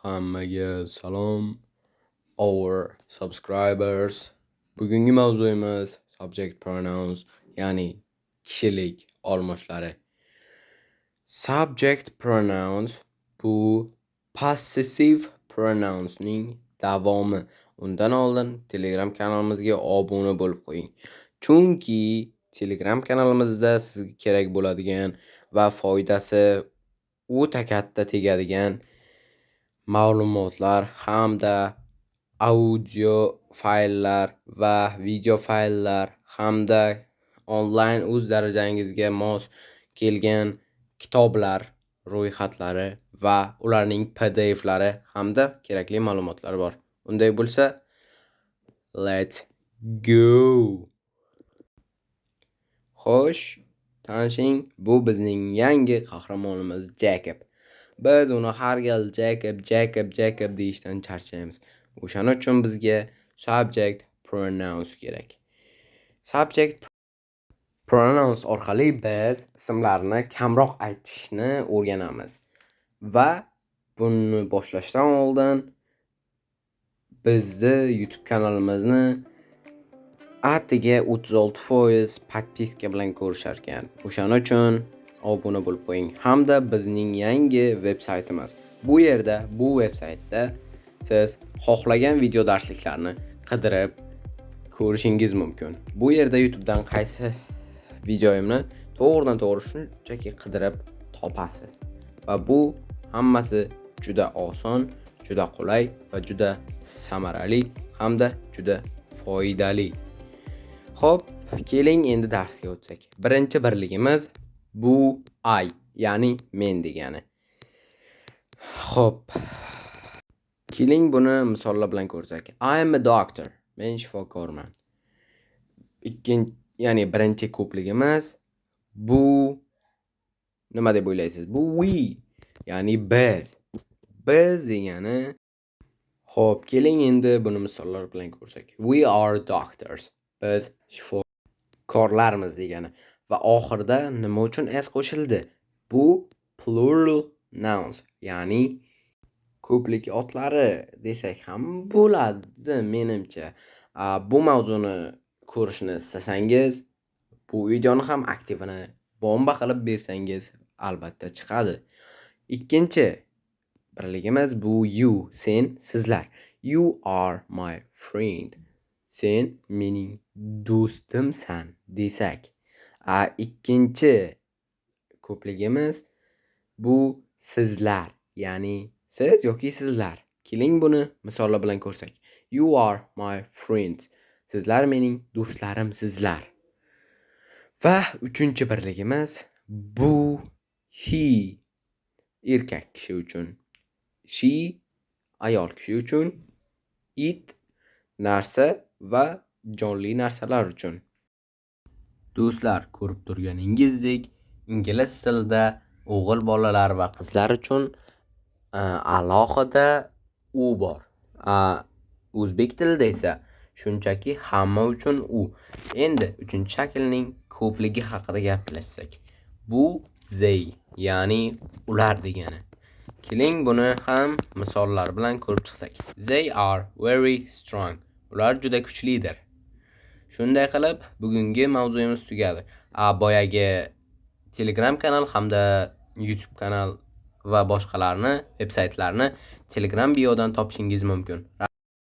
Hammaga salom, our subscribers. Bugungi mavzuyimiz subject pronouns, ya'ni kishilik olmoshlari. Subject pronouns bu possessive pronounsning davomi. Undan oldin Telegram kanalimizga obuna bo'lib qo'ying. Chunki Telegram kanalimizda sizga kerak bo'ladigan va foydasi o'ta katta tegadigan ma'lumotlar hamda audio fayllar va video fayllar hamda onlayn o'z darajangizga mos kelgan kitoblar ro'yxatlari va ularning PDFlari hamda kerakli ma'lumotlar bor. Unday bo'lsa, let's go. Xo'sh, tanishing, bu bizning yangi qahramonimiz Jacob. Biz uni har gal Jacob deyishdan charchaymiz. O'shaning uchun bizga subject pronouns kerak. Subject pronouns orqali biz ismlarni kamroq aytishni o'rganamiz. Va buni boshlashdan oldin bizni YouTube kanalimizni atiga 36% podpiska bilan ko'rishar ekan. O'shaning uchun obuna bo'lib qo'ying. Hamda bizning yangi veb-saytimiz. Bu veb-saytda siz xohlagan video darsliklarni qidirib ko'rishingiz mumkin. Bu yerda YouTube'dan qaysi videoyimni to'g'ridan-to'g'ri shunchaki qidirib topasiz. Va bu hammasi juda oson, juda qulay va juda samarali hamda juda foydali. Xo'p, keling endi darsga o'tsak. Birinchi birligimiz bu I, ya'ni men degani. Xo'p. Keling buni misollar bilan ko'rsak. I am a doctor. Men shifokorman. Ya'ni birinchi ko'pligimiz bu nima deb o'ylaysiz? Bu we, ya'ni biz. Biz degani. Xo'p, keling endi buni misollar bilan ko'rsak. We are doctors. Biz shifokorlarmiz degani. Va oxirida nima uchun s qo'shildi? Bu plural nouns, ya'ni ko'plik otlari desak ham bo'ladi menimcha. Bu mavzuni ko'rishni istasangiz, bu videoni ham aktivini bomba qilib bersangiz albatta chiqadi. Ikkinchi birligimiz bu you, sen, sizlar. You are my friend. Sen mening do'stimsan desak. Ikkinchi ko'pligimiz bu sizlar, ya'ni siz yoki sizlar. Keling buni misollar bilan ko'rsak. You are my friend. Sizlar mening do'stlarim, sizlar. Va uchinchi birligimiz bu he, erkak kishi uchun. She, ayol kishi uchun. It, narsa va jonli narsalar uchun. Do'stlar, ko'rib turganingizdek, ingliz tilida o'g'il bolalar va qizlar uchun alohida u bor. O'zbek tilida esa shunchaki hamma uchun u. Endi uchinchi shaklning ko'pligi haqida gaplashsak. Bu they, ya'ni ular degani. Keling buni ham misollar bilan ko'rib chiqsak. They are very strong. Ular juda kuchlidir. Shunday qilib, bugungi mavzuyimiz tugadi. Boyagi Telegram kanal hamda YouTube kanal va boshqalarni, veb-saytlarni Telegram biodan topishingiz mumkin.